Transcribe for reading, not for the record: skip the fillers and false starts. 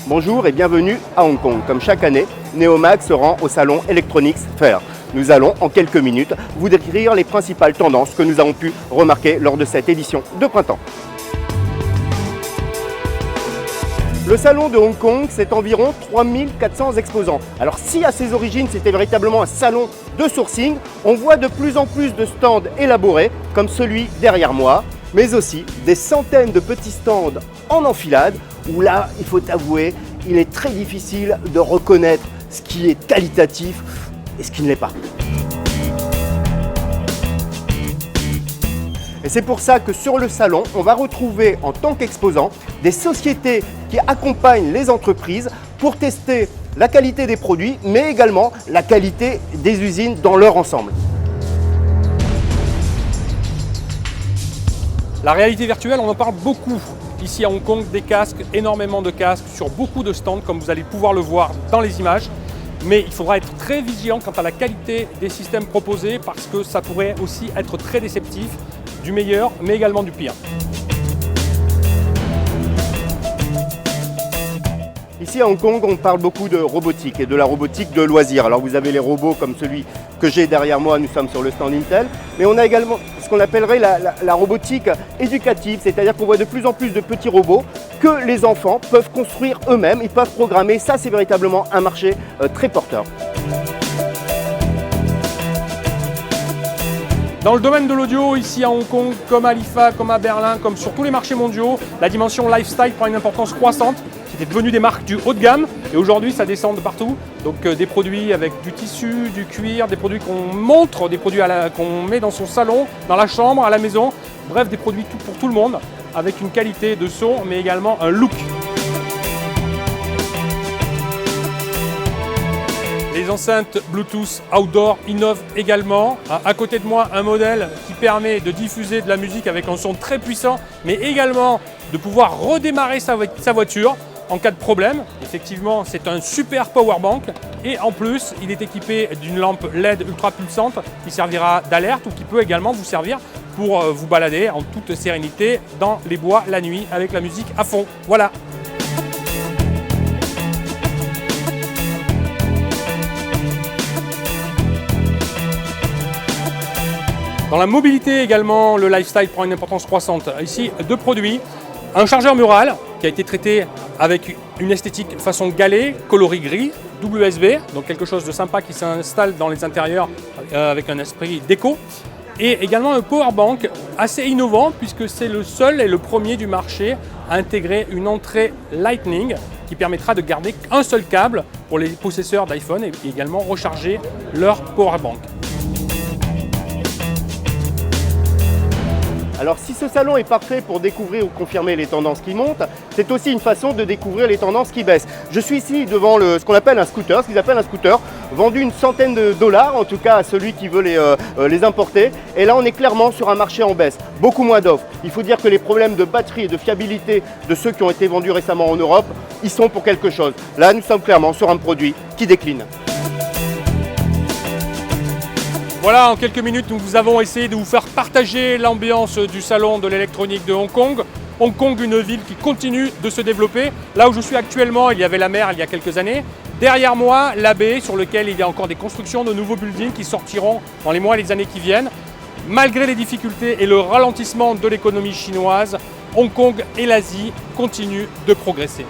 Bonjour et bienvenue à Hong Kong. Comme chaque année, Neomag se rend au salon Electronics Fair. Nous allons en quelques minutes vous décrire les principales tendances que nous avons pu remarquer lors de cette édition de printemps. Le salon de Hong Kong, c'est environ 3400 exposants. Alors si à ses origines c'était véritablement un salon de sourcing, on voit de plus en plus de stands élaborés comme celui derrière moi, mais aussi des centaines de petits stands en enfilade où là, il faut avouer, il est très difficile de reconnaître ce qui est qualitatif et ce qui ne l'est pas. Et c'est pour ça que sur le salon, on va retrouver en tant qu'exposants des sociétés qui accompagnent les entreprises pour tester la qualité des produits, mais également la qualité des usines dans leur ensemble. La réalité virtuelle, on en parle beaucoup. Ici à Hong Kong, des casques, énormément de casques sur beaucoup de stands, comme vous allez pouvoir le voir dans les images. Mais il faudra être très vigilant quant à la qualité des systèmes proposés parce que ça pourrait aussi être très déceptif, du meilleur mais également du pire. Ici à Hong Kong, on parle beaucoup de robotique et de la robotique de loisirs. Alors vous avez les robots comme celui que j'ai derrière moi, nous sommes sur le stand Intel, mais on a également ce qu'on appellerait la robotique éducative, c'est-à-dire qu'on voit de plus en plus de petits robots que les enfants peuvent construire eux-mêmes, ils peuvent programmer. Ça, c'est véritablement un marché très porteur. Dans le domaine de l'audio, ici à Hong Kong, comme à l'IFA, comme à Berlin, comme sur tous les marchés mondiaux, la dimension lifestyle prend une importance croissante. C'était devenu des marques du haut de gamme et aujourd'hui ça descend de partout. Donc des produits avec du tissu, du cuir, des produits qu'on montre, des produits qu'on met dans son salon, dans la chambre, à la maison. Bref, des produits pour tout le monde avec une qualité de son mais également un look. Les enceintes Bluetooth Outdoor innovent également. À côté de moi, un modèle qui permet de diffuser de la musique avec un son très puissant, mais également de pouvoir redémarrer sa voiture en cas de problème. Effectivement, c'est un super powerbank et en plus, il est équipé d'une lampe LED ultra pulsante qui servira d'alerte ou qui peut également vous servir pour vous balader en toute sérénité dans les bois la nuit avec la musique à fond. Voilà. Dans la mobilité également, le lifestyle prend une importance croissante. Ici, deux produits. Un chargeur mural qui a été traité avec une esthétique façon galet, coloris gris, double USB, donc quelque chose de sympa qui s'installe dans les intérieurs avec un esprit déco. Et également un powerbank assez innovant puisque c'est le seul et le premier du marché à intégrer une entrée Lightning qui permettra de garder un seul câble pour les possesseurs d'iPhone et également recharger leur powerbank. Alors si ce salon est parfait pour découvrir ou confirmer les tendances qui montent, c'est aussi une façon de découvrir les tendances qui baissent. Je suis ici devant ce qu'on appelle un scooter, vendu une centaine de dollars, en tout cas à celui qui veut les importer. Et là on est clairement sur un marché en baisse, beaucoup moins d'offres. Il faut dire que les problèmes de batterie et de fiabilité de ceux qui ont été vendus récemment en Europe, ils sont pour quelque chose. Là nous sommes clairement sur un produit qui décline. Voilà, en quelques minutes, nous avons essayé de vous faire partager l'ambiance du salon de l'électronique de Hong Kong. Hong Kong, une ville qui continue de se développer. Là où je suis actuellement, il y avait la mer il y a quelques années. Derrière moi, la baie sur laquelle il y a encore des constructions de nouveaux buildings qui sortiront dans les mois et les années qui viennent. Malgré les difficultés et le ralentissement de l'économie chinoise, Hong Kong et l'Asie continuent de progresser.